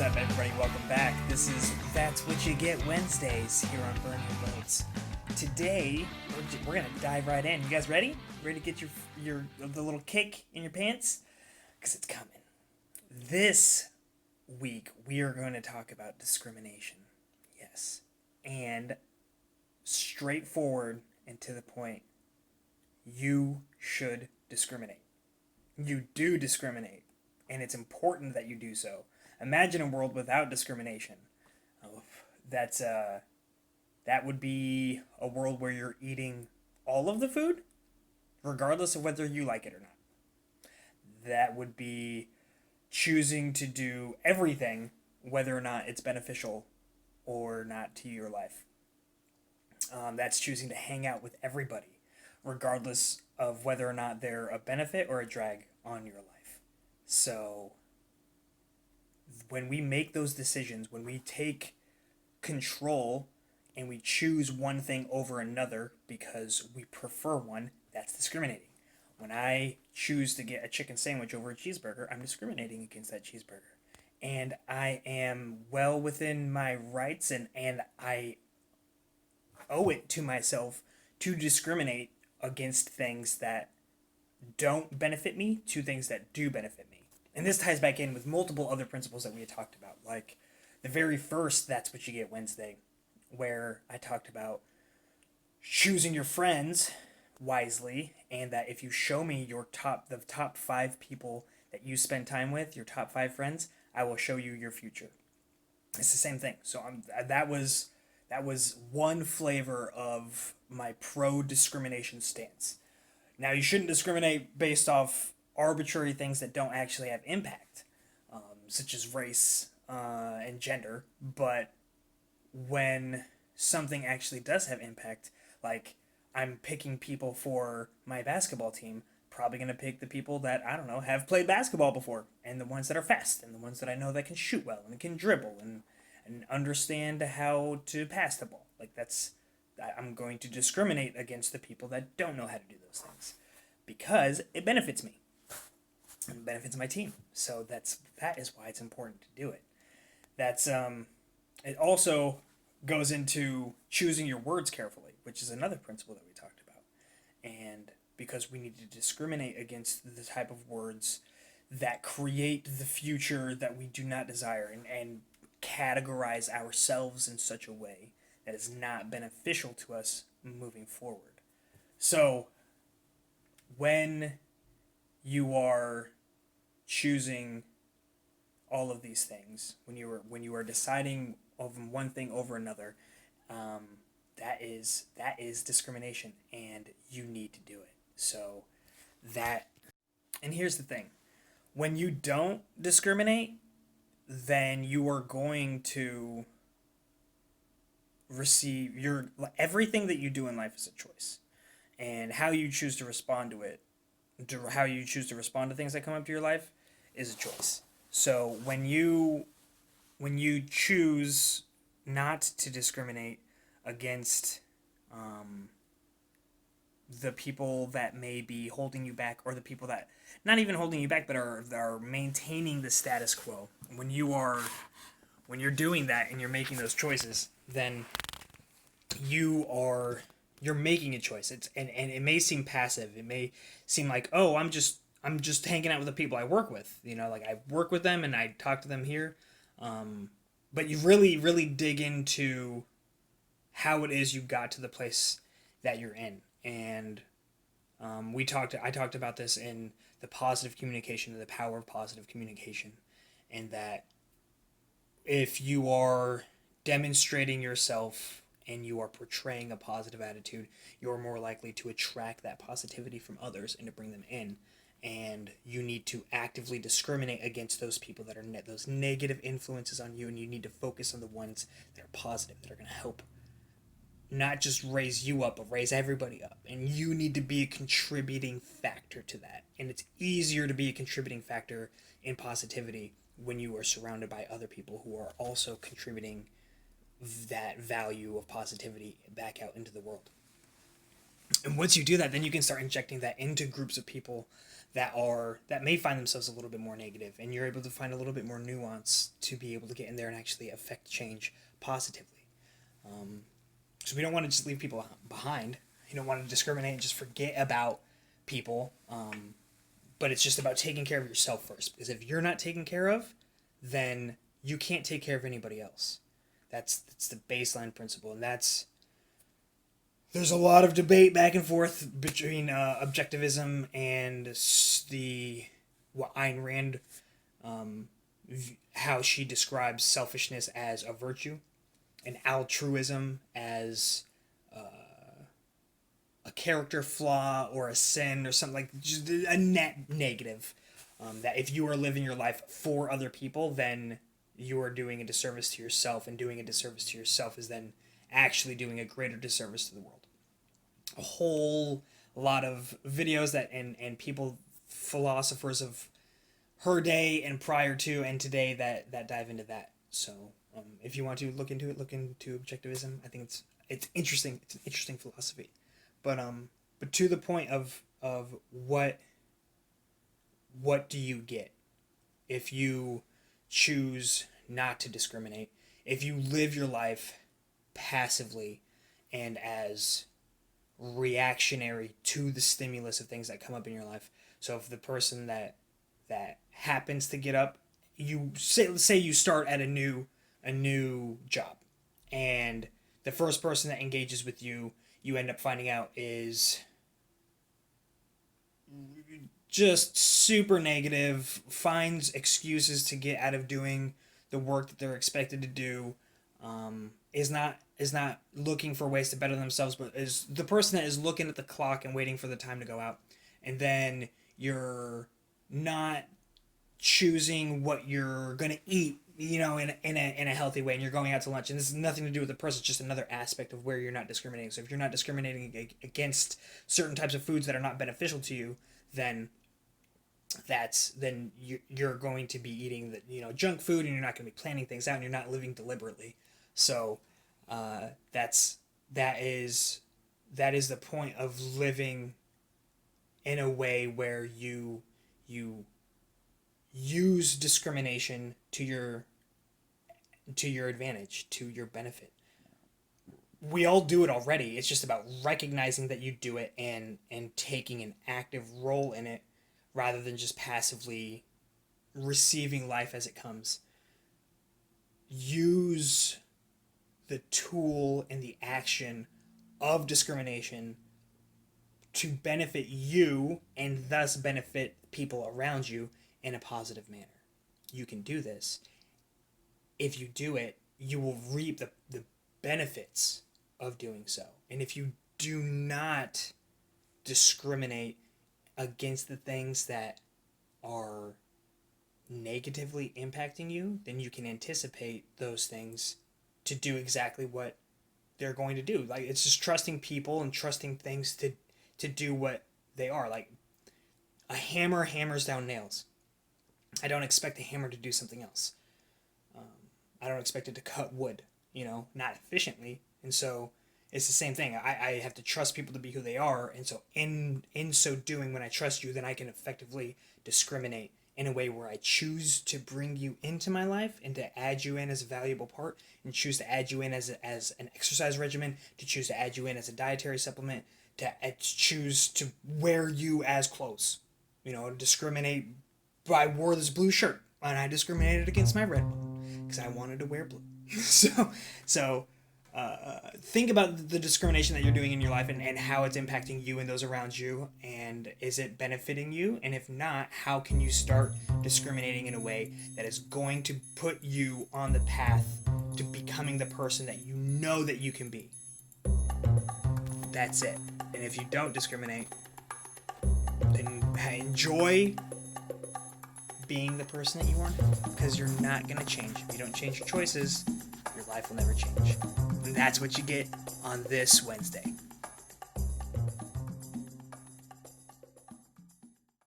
What's up, everybody? Welcome back. This is That's What You Get Wednesdays here on Burn Your Boats. Today, we're gonna dive right in. You guys ready? Ready to get the little kick in your pants? Because it's coming. This week, we are going to talk about discrimination. Yes. And straightforward and to the point, you should discriminate. You do discriminate, and it's important that you do so. Imagine a world without discrimination. That would be a world where you're eating all of the food, regardless of whether you like it or not. That would be choosing to do everything, whether or not it's beneficial or not to your life. That's choosing to hang out with everybody, regardless of whether or not they're a benefit or a drag on your life. So when we make those decisions, when we take control and we choose one thing over another because we prefer one, that's discriminating. When I choose to get a chicken sandwich over a cheeseburger, I'm discriminating against that cheeseburger. And I am well within my rights and I owe it to myself to discriminate against things that don't benefit me to things that do benefit me. And this ties back in with multiple other principles that we had talked about, like the very first That's What You Get Wednesday, where I talked about choosing your friends wisely, and that if you show me the top 5 people that you spend time with, your top 5 friends, I will show you your future. It's the same thing. So that was one flavor of my pro-discrimination stance. Now, you shouldn't discriminate based off arbitrary things that don't actually have impact, such as race and gender, but when something actually does have impact, like I'm picking people for my basketball team, probably going to pick the people that, I don't know, have played basketball before, and the ones that are fast, and the ones that I know that can shoot well, and can dribble, and understand how to pass the ball. I'm going to discriminate against the people that don't know how to do those things, because it benefits me. It benefits my team. So that is why it's important to do it. It also goes into choosing your words carefully, which is another principle that we talked about. And because we need to discriminate against the type of words that create the future that we do not desire, and categorize ourselves in such a way that is not beneficial to us moving forward. So when you are choosing all of these things, when you are deciding of one thing over another, that is discrimination, and you need to do it. So and here's the thing: when you don't discriminate, then you are going to receive everything that you do in life is a choice, and how you choose to respond to it, how you choose to respond to things that come up to your life is a choice. So when you choose not to discriminate against the people that may be holding you back, or the people that not even holding you back but are maintaining the status quo, when you're doing that and you're making those choices, then you're making a choice. And it may seem passive. It may seem like, oh, I'm just hanging out with the people I work with. Like I work with them and I talk to them here. But you really, really dig into how it is you got to the place that you're in. And I talked about this in the positive communication, the power of positive communication, and that if you are demonstrating yourself and you are portraying a positive attitude, you're more likely to attract that positivity from others and to bring them in. And you need to actively discriminate against those people that are those negative influences on you, and you need to focus on the ones that are positive, that are going to help not just raise you up, but raise everybody up. And you need to be a contributing factor to that. And it's easier to be a contributing factor in positivity when you are surrounded by other people who are also contributing that value of positivity back out into the world. And once you do that, then you can start injecting that into groups of people that may find themselves a little bit more negative, and you're able to find a little bit more nuance to be able to get in there and actually affect change positively. So we don't want to just leave people behind. You don't want to discriminate and just forget about people. But it's just about taking care of yourself first. Because if you're not taken care of, then you can't take care of anybody else. That's the baseline principle. And there's a lot of debate back and forth between objectivism and what Ayn Rand, how she describes selfishness as a virtue, and altruism as a character flaw or a sin or something, like just a net negative. That if you are living your life for other people, then you are doing a disservice to yourself, and doing a disservice to yourself is then actually doing a greater disservice to the world. A whole lot of videos and people, philosophers of her day and prior to and today that dive into that. So if you want to look into it, look into objectivism. I think it's interesting. It's an interesting philosophy. But to the point of what do you get if you choose not to discriminate, if you live your life passively and as reactionary to the stimulus of things that come up in your life. So if the person that happens to get up, you say you start at a new job, and the first person that engages with you end up finding out is just super negative, finds excuses to get out of doing the work that they're expected to do, is not looking for ways to better themselves, but is the person that is looking at the clock and waiting for the time to go out. And then you're not choosing what you're going to eat, in a healthy way, and you're going out to lunch. And this has nothing to do with the person, it's just another aspect of where you're not discriminating. So if you're not discriminating against certain types of foods that are not beneficial to you, then you're going to be eating junk food, and you're not going to be planning things out, and you're not living deliberately. So that is the point of living in a way where you use discrimination to your advantage, to your benefit. We all do it already. It's just about recognizing that you do it and taking an active role in it, rather than just passively receiving life as it comes. Use the tool and the action of discrimination to benefit you, and thus benefit people around you in a positive manner. You can do this. If you do it, you will reap the benefits of doing so. And if you do not discriminate against the things that are negatively impacting you, then you can anticipate those things to do exactly what they're going to do. Like, it's just trusting people and trusting things to do what they are. Like, a hammer hammers down nails. I don't expect a hammer to do something else. I don't expect it to cut wood, not efficiently. And so it's the same thing. I have to trust people to be who they are. And so in so doing, when I trust you, then I can effectively discriminate in a way where I choose to bring you into my life and to add you in as a valuable part, and choose to add you in as an exercise regimen, to choose to add you in as a dietary supplement, to choose to wear you as clothes. Discriminate. I wore this blue shirt, and I discriminated against my red one because I wanted to wear blue. So think about the discrimination that you're doing in your life, and how it's impacting you and those around you, and is it benefiting you? And if not, how can you start discriminating in a way that is going to put you on the path to becoming the person that you know that you can be? That's it. And if you don't discriminate, then enjoy being the person that you are now, because you're not going to change. If you don't change your choices, your life will never change. And that's what you get on this Wednesday.